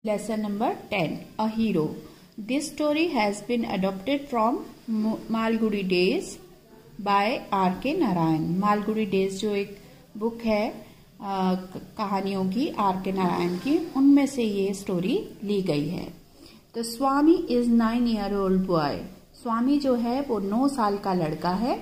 Lesson number 10, A Hero. This story has been adopted from Malgudi Days by R.K. Narayan. Malgudi Days जो एक book है कहानियों की R.K. Narayan की, उनमें से ये स्टोरी ली गई है। The Swami is 9-year-old boy. स्वामी जो है वो 9 साल का लड़का है।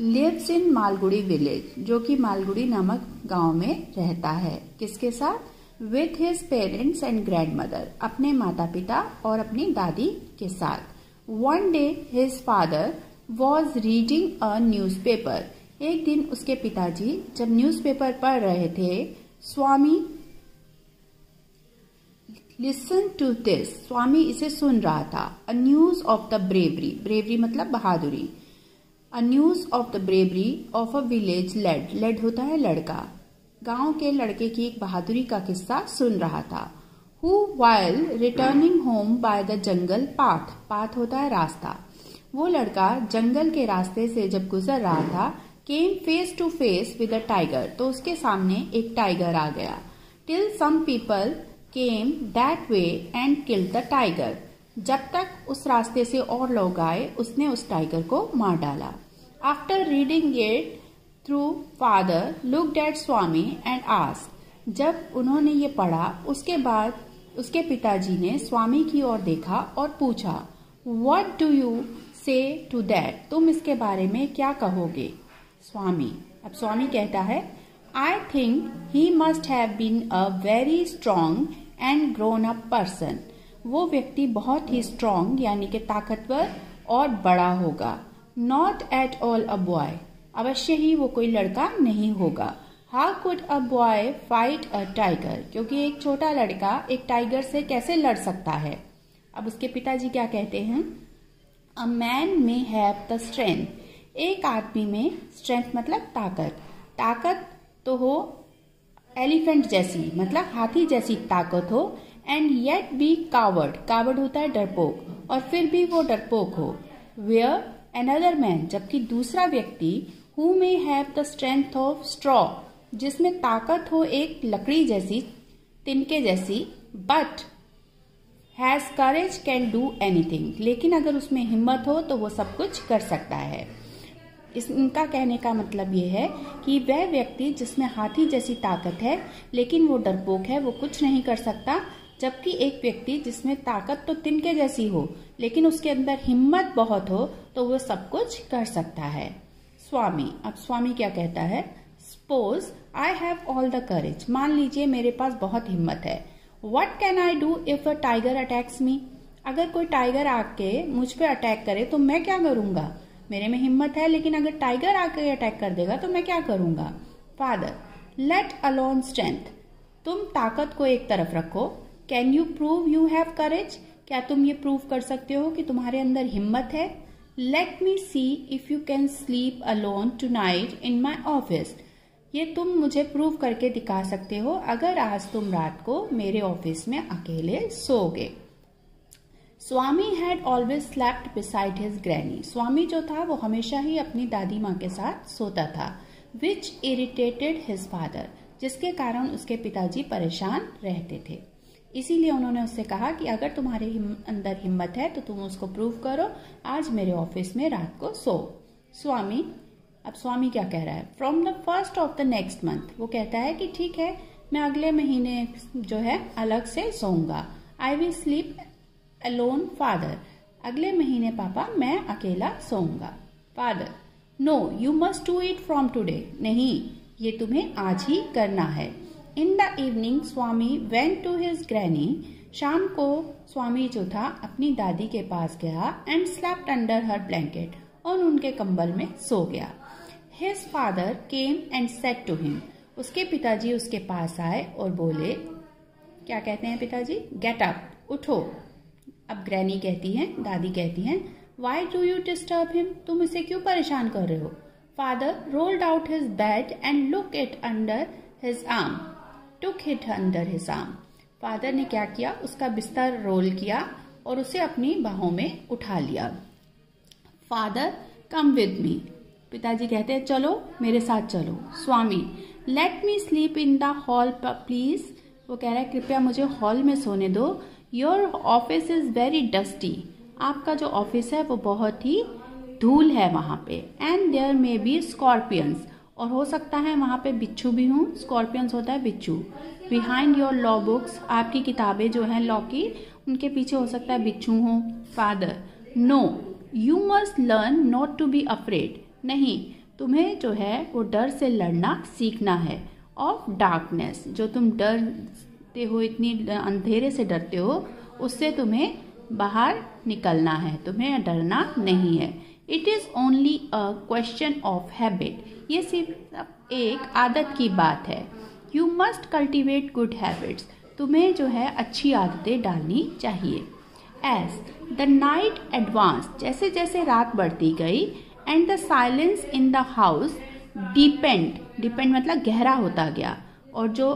Lives in मालगुड़ी विलेज, जो कि मालगुड़ी नामक गांव में रहता है। किसके साथ? With his parents and grandmother, अपने माता पिता और अपनी दादी के साथ। One day his father was reading a newspaper. एक दिन उसके पिताजी जब न्यूज़पेपर पढ़ रहे थे, स्वामी Listen to this. स्वामी इसे सुन रहा था। A news of the bravery. Bravery मतलब बहादुरी। A news of the bravery of a village lad. Lad होता है लड़का। गांव के लड़के की एक बहादुरी का किस्सा सुन रहा था। Who while returning home by the jungle path. Path होता है रास्ता। वो लड़का जंगल के रास्ते से जब गुजर रहा था, came face to face with a tiger. तो उसके सामने एक टाइगर आ गया। Till some people came that way and killed the tiger. जब तक उस रास्ते से और लोग आए, उसने उस टाइगर को मार डाला। After reading it through, father looked at Swami and asked. जब उन्होंने ये पढ़ा, उसके बाद उसके पिताजी ने स्वामी की ओर देखा और पूछा, What do you say to that? तुम इसके बारे में क्या कहोगे? स्वामी, अब स्वामी कहता है, I think he must have been a very strong and grown up person. वो व्यक्ति बहुत ही स्ट्रॉन्ग यानी कि ताकतवर और बड़ा होगा। Not at all a boy. अवश्य ही वो कोई लड़का नहीं होगा। How could a boy fight a tiger? क्योंकि एक छोटा लड़का एक टाइगर से कैसे लड़ सकता है? अब उसके पिताजी क्या कहते हैं? A man may have the strength. एक आदमी में स्ट्रेंथ मतलब ताकत। ताकत तो हो एलिफेंट जैसी मतलब हाथी जैसी ताकत हो, and yet be coward. Coward होता है डरपोक, और फिर भी वो डरपोक हो। Where another man, जबकि दूसरा व्यक्ति who may have the strength of straw, जिसमें ताकत हो एक लकड़ी जैसी, तिनके जैसी, but has courage can do anything. लेकिन अगर उसमें हिम्मत हो तो वो सब कुछ कर सकता है। इनका कहने का मतलब ये है कि वह व्यक्ति जिसमें हाथी जैसी ताकत है लेकिन वो डरपोक है, वो कुछ नहीं कर सकता, जबकि एक व्यक्ति जिसमें ताकत तो तिनके जैसी हो लेकिन उसके अंदर हिम्मत बहुत हो तो वो सब कुछ कर सकता है। स्वामी, अब स्वामी क्या कहता है? Suppose I have all the courage. मान लीजिए मेरे पास बहुत हिम्मत है। What can I do if a tiger attacks me? अगर कोई टाइगर आके मुझ पे अटैक करे तो मैं क्या करूंगा? मेरे में हिम्मत है लेकिन अगर टाइगर आके अटैक कर देगा तो मैं क्या करूंगा? Father, let alone strength. तुम ताकत को एक तरफ रखो। Can you prove you have courage? क्या तुम ये प्रूव कर सकते हो कि तुम्हारे अंदर हिम्मत है? Let me see if you can sleep alone tonight in my office. ये तुम मुझे प्रूव करके दिखा सकते हो अगर आज तुम रात को मेरे ऑफिस में अकेले सोओगे। Swami had always slept beside his granny. Swami जो था वो हमेशा ही अपनी दादी माँ के साथ सोता था। विच इरिटेटेड हिज फादर, जिसके कारण उसके पिताजी परेशान रहते थे। इसीलिए उन्होंने उससे कहा कि अगर तुम्हारे अंदर हिम्मत है तो तुम उसको प्रूव करो, आज मेरे ऑफिस में रात को सो। स्वामी, अब स्वामी क्या कह रहा है? From the first of the next month, वो कहता है कि ठीक है मैं अगले महीने जो है अलग से सोऊंगा। I will sleep alone father, अगले महीने पापा मैं अकेला सोऊंगा। Father, no you must do it from today, नहीं ये तुम्हें आज ही करना है। In the evening Swami went to his granny, शाम को स्वामी जो था अपनी दादी के पास गया and slept under her blanket, और उनके कंबल में सो गया। His father came and said to him, उसके पिताजी उसके पास आए और बोले, क्या कहते हैं पिताजी? गेट अप, उठो। अब ग्रैनी कहती हैं, दादी कहती हैं, why do you disturb him, तुम इसे क्यों परेशान कर रहे हो? Father rolled out his bed and look it under his arm, took hit under his arm. Father ने क्या किया? उसका बिस्तर रोल किया और उसे अपनी बाहों में उठा लिया। फादर कम विद मी, पिताजी कहते हैं चलो मेरे साथ चलो। Swami, let me sleep in the hall please, वो कह रहा है कृपया मुझे हॉल में सोने दो। Your office is very dusty, आपका जो ऑफिस है वो बहुत ही धूल है वहाँ पे। And there may be scorpions, और हो सकता है वहाँ पे बिच्छू भी हों। स्कॉर्पियंस होता है बिच्छू। बिहाइंड योर लॉ बुक्स, आपकी किताबें जो हैं लॉ की, उनके पीछे हो सकता है बिच्छू हों। Father, no you must learn not to be afraid, नहीं तुम्हें जो है वो डर से लड़ना सीखना है। ऑफ डार्कनेस, जो तुम डरते हो, इतनी अंधेरे से डरते हो, उससे तुम्हें बाहर निकलना है, तुम्हें डरना नहीं है। It is only a question of habit, ये सिर्फ एक आदत की बात है। You must cultivate good habits, तुम्हें जो है अच्छी आदतें डालनी चाहिए। एज द नाइट एडवांस, जैसे जैसे रात बढ़ती गई, and the silence in the house depend मतलब गहरा होता गया, और जो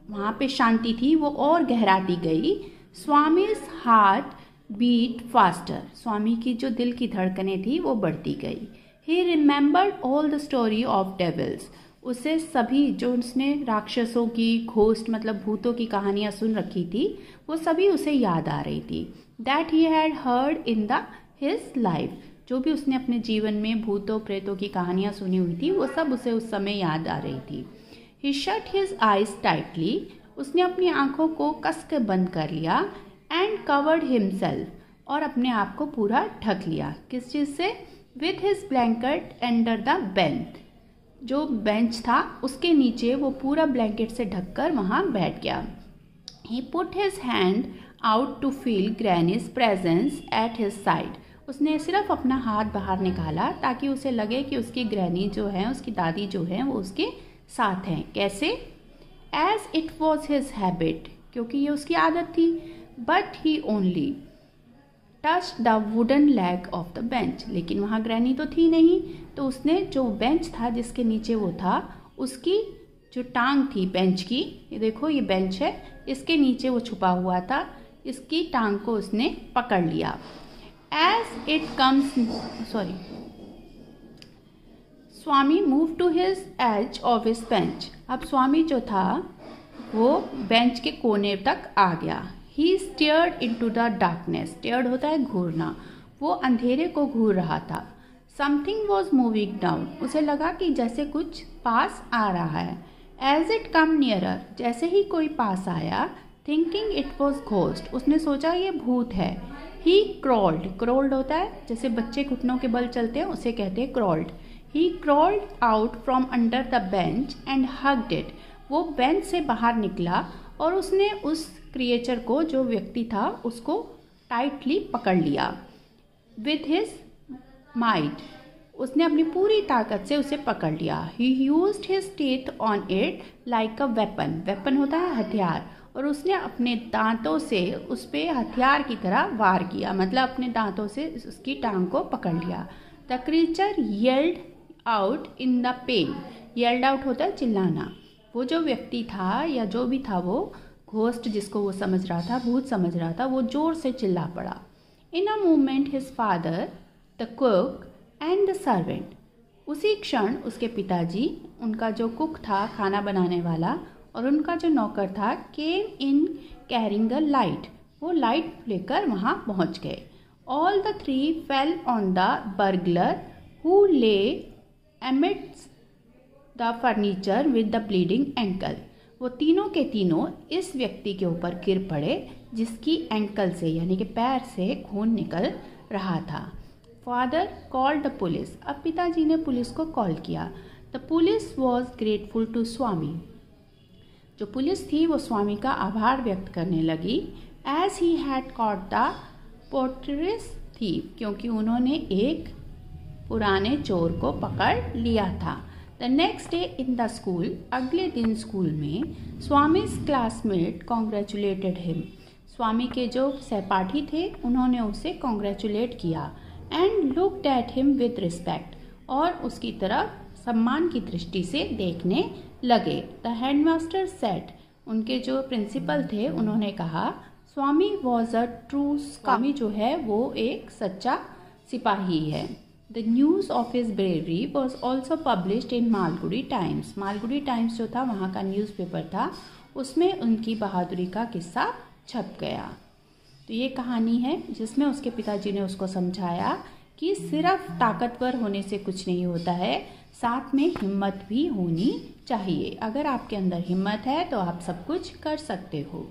वहाँ पे शांति थी वो और गहराती गई। Swami's heart beat faster, Swami की जो दिल की धड़कनें थी वो बढ़ती गई। He remembered all the story of devils, उसे सभी जो उसने राक्षसों की, घोस्ट मतलब भूतों की कहानियाँ सुन रखी थी, वो सभी उसे याद आ रही थी। That he had heard in the his life, जो भी उसने अपने जीवन में भूतों प्रेतों की कहानियाँ सुनी हुई थी वो सब उसे उस समय याद आ रही थी। ही शट हिज आइज टाइटली, उसने अपनी आंखों को कस के बंद कर लिया। एंड कवर्ड हिमसेल्फ, और अपने आप को पूरा ढक लिया। किस चीज़ से? With his blanket under the bench, जो बेंच था उसके नीचे वो पूरा ब्लैंकेट से ढककर वहाँ बैठ गया। He put his hand out to feel granny's presence at his side, उसने सिर्फ अपना हाथ बाहर निकाला ताकि उसे लगे कि उसकी ग्रैनी जो है, उसकी दादी जो है, वो उसके साथ हैं। कैसे? As it was his habit, क्योंकि ये उसकी आदत थी। But he only touch the wooden leg of the bench, लेकिन वहाँ ग्रैनी तो थी नहीं, तो उसने जो बेंच था जिसके नीचे वो था, उसकी जो टांग थी बेंच की, ये देखो ये बेंच है, इसके नीचे वो छुपा हुआ था, इसकी टांग को उसने पकड़ लिया। As it comes, Swami move to his edge of his bench, अब स्वामी जो था वो बेंच के कोने तक आ गया। He stared into the darkness, stared होता है घूरना, वो अंधेरे को घूर रहा था। समथिंग वॉज मूविंग डाउन, उसे लगा कि जैसे कुछ पास आ रहा है। एज इट कम नियरर, जैसे ही कोई पास आया, थिंकिंग इट वॉज घोस्ट, उसने सोचा ये भूत है। ही क्रोल्ड होता है जैसे बच्चे घुटनों के बल चलते हैं, उसे कहते हैं crawled. He crawled out from under the bench and hugged it, वो बेंच से बाहर निकला और उसने उस क्रिएचर को, जो व्यक्ति था, उसको टाइटली पकड़ लिया। विथ हिज माइट, उसने अपनी पूरी ताकत से उसे पकड़ लिया। ही used his teeth on it like a weapon, weapon होता है हथियार, और उसने अपने दांतों से उस पर हथियार की तरह वार किया, मतलब अपने दांतों से उसकी टांग को पकड़ लिया। The creature yelled out in the pain, yelled out होता है चिल्लाना। वो जो व्यक्ति था या जो भी था, वो घोस्ट जिसको वो समझ रहा था, भूत समझ रहा था, वो जोर से चिल्ला पड़ा। In a moment his father, the cook and the servant, उसी क्षण उसके पिताजी, उनका जो कुक था खाना बनाने वाला, और उनका जो नौकर था, came in carrying a light, वो लाइट लेकर वहाँ पहुँच गए। All the three fell on the burglar who lay amidst the furniture with the bleeding ankle, वो तीनों के तीनों इस व्यक्ति के ऊपर गिर पड़े जिसकी एंकल से यानी कि पैर से खून निकल रहा था। फादर कॉल्ड द पुलिस, अब पिताजी ने पुलिस को कॉल किया। The police was grateful to Swami, जो पुलिस थी वो स्वामी का आभार व्यक्त करने लगी। As he had caught the portress thief, क्योंकि उन्होंने एक पुराने चोर को पकड़ लिया था। The next day in the school, अगले दिन स्कूल में, Swami's classmate congratulated him, Swami के जो सहपाठी थे उन्होंने उसे कॉन्ग्रेचुलेट किया। And looked at him with respect, और उसकी तरफ सम्मान की दृष्टि से देखने लगे। द हेडमास्टर सेड, उनके जो प्रिंसिपल थे उन्होंने कहा, स्वामी वॉज अ ट्रू, स्वामी जो है वो एक सच्चा सिपाही है। The news of his bravery was also published in Malgudi times, Malgudi times जो था वहाँ का न्यूज़पेपर था, उसमें उनकी बहादुरी का किस्सा छप गया। तो ये कहानी है जिसमें उसके पिताजी ने उसको समझाया कि सिर्फ ताकतवर होने से कुछ नहीं होता है, साथ में हिम्मत भी होनी चाहिए। अगर आपके अंदर हिम्मत है तो आप सब कुछ कर सकते हो।